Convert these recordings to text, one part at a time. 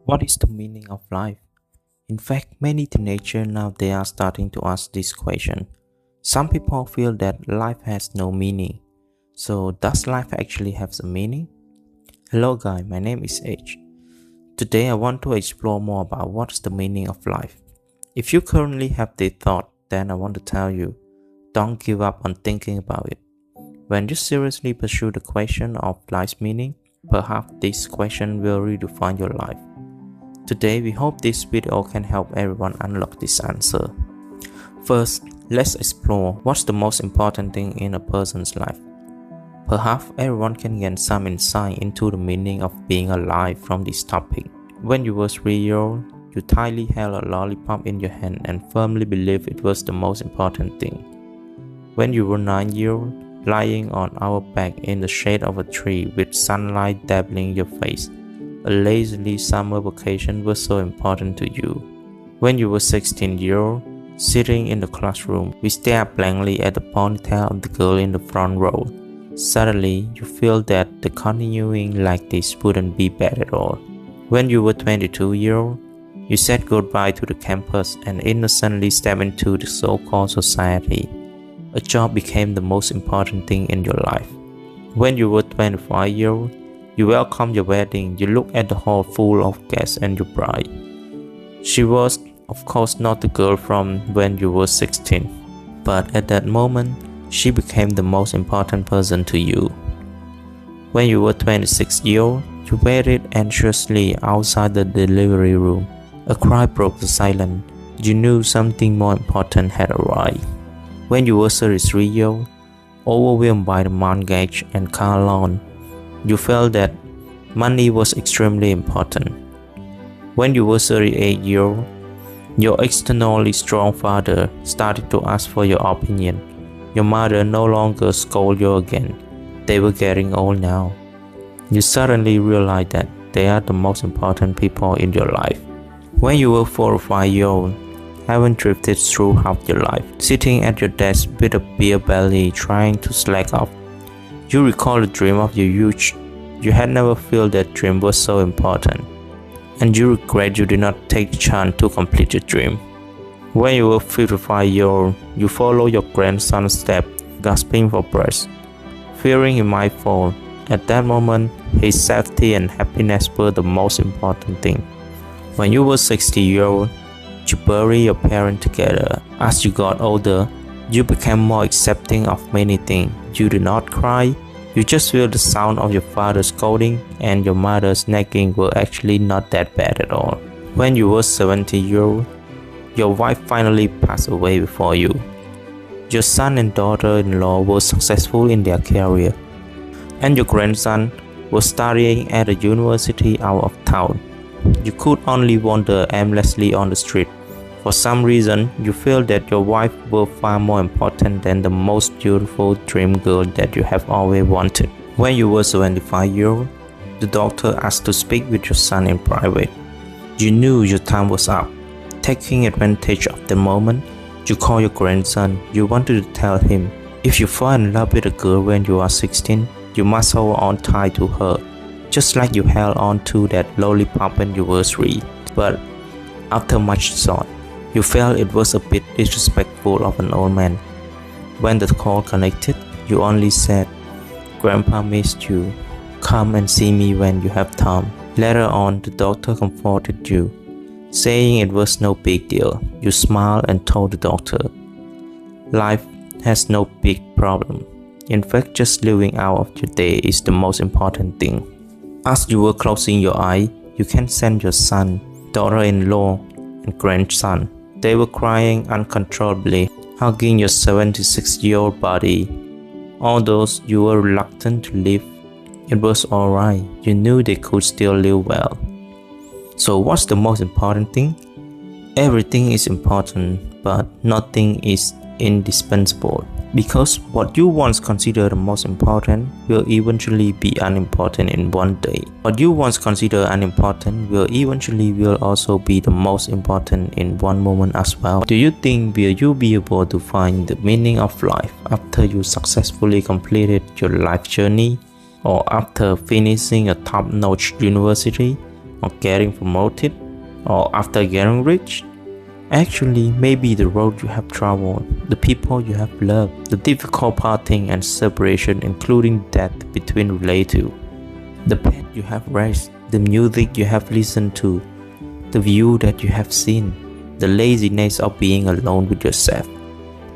What is the meaning of life? In fact, many teenagers now they are starting to ask this question. Some people feel that life has no meaning. So does life actually have a meaning? Hello guys, my name is H. Today I want to explore more about what's the meaning of life. If you currently have this thought, then I want to tell you, don't give up on thinking about it. When you seriously pursue the question of life's meaning, perhaps this question will redefine your life. Today, we hope this video can help everyone unlock this answer. First, let's explore what's the most important thing in a person's life. Perhaps everyone can gain some insight into the meaning of being alive from this topic. When you were 3 years old, you tightly held a lollipop in your hand and firmly believed it was the most important thing. When you were 9 years old, lying on our back in the shade of a tree with sunlight dabbling your face, a leisurely summer vacation was so important to you. When you were 16 years old, sitting in the classroom, we stared blankly at the ponytail of the girl in the front row. Suddenly, you feel that the continuing like this wouldn't be bad at all. When you were 22 years old, you said goodbye to the campus and innocently stepped into the so-called society. A job became the most important thing in your life. When you were 25 years old, you welcomed your wedding. You looked at the hall full of guests and your bride. She was, of course, not the girl from when you were 16, but at that moment, she became the most important person to you. When you were 26 years old, you waited anxiously outside the delivery room. A cry broke the silence. You knew something more important had arrived. When you were 33 years old, overwhelmed by the mortgage and car loan, you felt that money was extremely important. When you were 38 years old, your externally strong father started to ask for your opinion. Your mother no longer scolded you again. They were getting old now. You suddenly realized that they are the most important people in your life. When you were 4 or 5 years old, having drifted throughout your life, sitting at your desk with a beer belly trying to slack off, you recall the dream of your youth. You had never felt that dream was so important, and you regret you did not take the chance to complete your dream. When you were 55 years old, you follow your grandson's steps, gasping for breath, fearing he might fall. At that moment, his safety and happiness were the most important thing. When you were 60 years old, you buried your parents together. As you got older, you became more accepting of many things. You do not cry. You just feel the sound of your father's scolding and your mother's nagging were actually not that bad at all. When you were 70 years old, your wife finally passed away before you. Your son and daughter-in-law were successful in their career, and your grandson was studying at a university out of town. You could only wander aimlessly on the street. For some reason, you feel that your wife was far more important than the most beautiful dream girl that you have always wanted. When you were 75 years old, the doctor asked to speak with your son in private. You knew your time was up. Taking advantage of the moment, you called your grandson. You wanted to tell him, if you fall in love with a girl when you are 16, you must hold on tight to her, just like you held on to that lollipop when you were 3. But after much thought, you felt it was a bit disrespectful of an old man. When the call connected, you only said, "Grandpa missed you. Come and see me when you have time." Later on, the doctor comforted you, saying it was no big deal. You smiled and told the doctor, "Life has no big problem. In fact, just living out of your day is the most important thing." As you were closing your eyes, you can sense your son, daughter-in-law, and grandson. They were crying uncontrollably, hugging your 76-year-old body. Although you were reluctant to leave, it was alright. You knew they could still live well. So what's the most important thing? Everything is important, but nothing is indispensable. Because what you once considered the most important will eventually be unimportant in one day. What you once considered unimportant will also be the most important in one moment as well. Do you think will you be able to find the meaning of life after you successfully completed your life journey, or after finishing a top-notch university, or getting promoted, or after getting rich. Actually, maybe the road you have traveled, the people you have loved, the difficult parting and separation, including death between relatives, the pet you have raised, the music you have listened to, the view that you have seen, the laziness of being alone with yourself.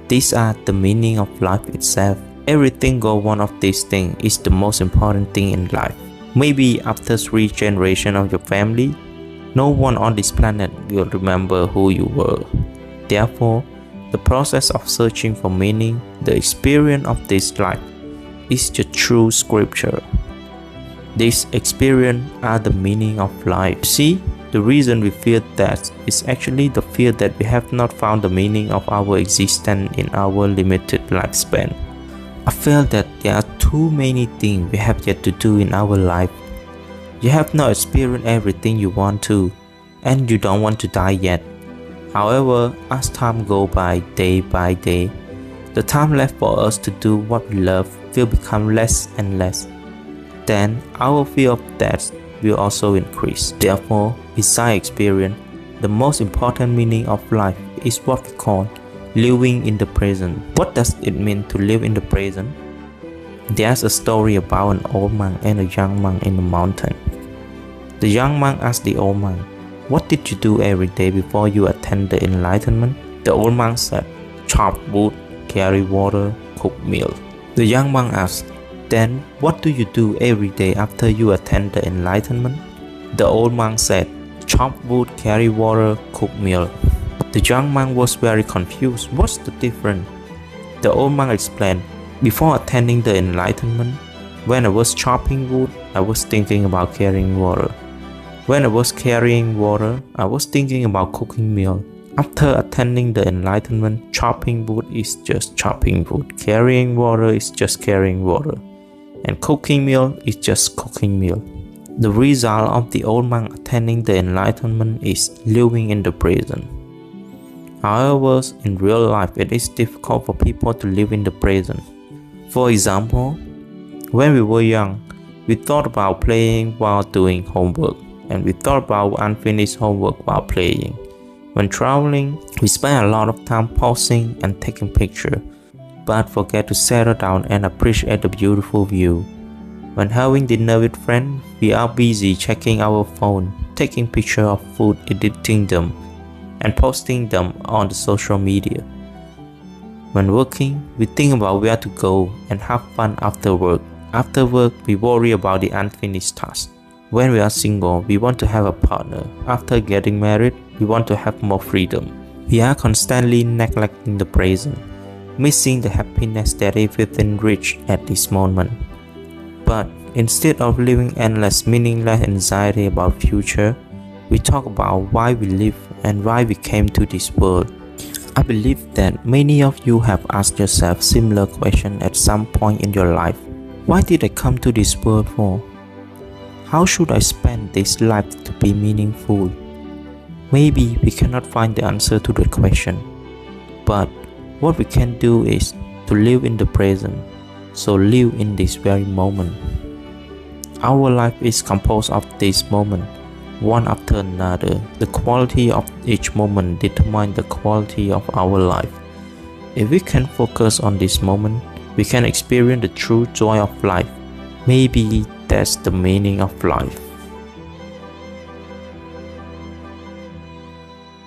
These are the meaning of life itself. Every single one of these things is the most important thing in life. Maybe after 3 generations of your family, no one on this planet will remember who you were. Therefore, the process of searching for meaning, the experience of this life, is the true scripture. These experiences are the meaning of life. See, the reason we fear death is actually the fear that we have not found the meaning of our existence in our limited lifespan. I feel that there are too many things we have yet to do in our life. You have not experienced everything you want to, and you don't want to die yet. However, as time goes by day, the time left for us to do what we love will become less and less. Then our fear of death will also increase. Therefore, besides experience, the most important meaning of life is what we call living in the present. What does it mean to live in the present? There's a story about an old monk and a young monk in the mountain. The young monk asked the old monk, "What did you do every day before you attained the enlightenment?" The old monk said, "Chop wood, carry water, cook meal." The young monk asked, "Then what do you do every day after you attain the enlightenment?" The old monk said, "Chop wood, carry water, cook meal." The young monk was very confused. What's the difference? The old monk explained, "Before attaining the enlightenment, when I was chopping wood, I was thinking about carrying water. When I was carrying water, I was thinking about cooking meal. After attaining the enlightenment, chopping wood is just chopping wood, carrying water is just carrying water, and cooking meal is just cooking meal." The result of the old monk attaining the enlightenment is living in the present. However, in real life, it is difficult for people to live in the present. For example, when we were young, we thought about playing while doing homework, and we thought about unfinished homework while playing. When traveling, we spend a lot of time pausing and taking pictures, but forget to settle down and appreciate the beautiful view. When having dinner with friends, we are busy checking our phone, taking pictures of food, editing them, and posting them on the social media. When working, we think about where to go and have fun after work. After work, we worry about the unfinished tasks. When we are single, we want to have a partner. After getting married, we want to have more freedom. We are constantly neglecting the present, missing the happiness that is within reach at this moment. But instead of living endless, meaningless anxiety about future, we talk about why we live and why we came to this world. I believe that many of you have asked yourself similar questions at some point in your life. Why did I come to this world for? How should I spend this life to be meaningful? Maybe we cannot find the answer to the question, but what we can do is to live in the present, so live in this very moment. Our life is composed of this moment, one after another. The quality of each moment determines the quality of our life. If we can focus on this moment, we can experience the true joy of life. Maybe that's the meaning of life.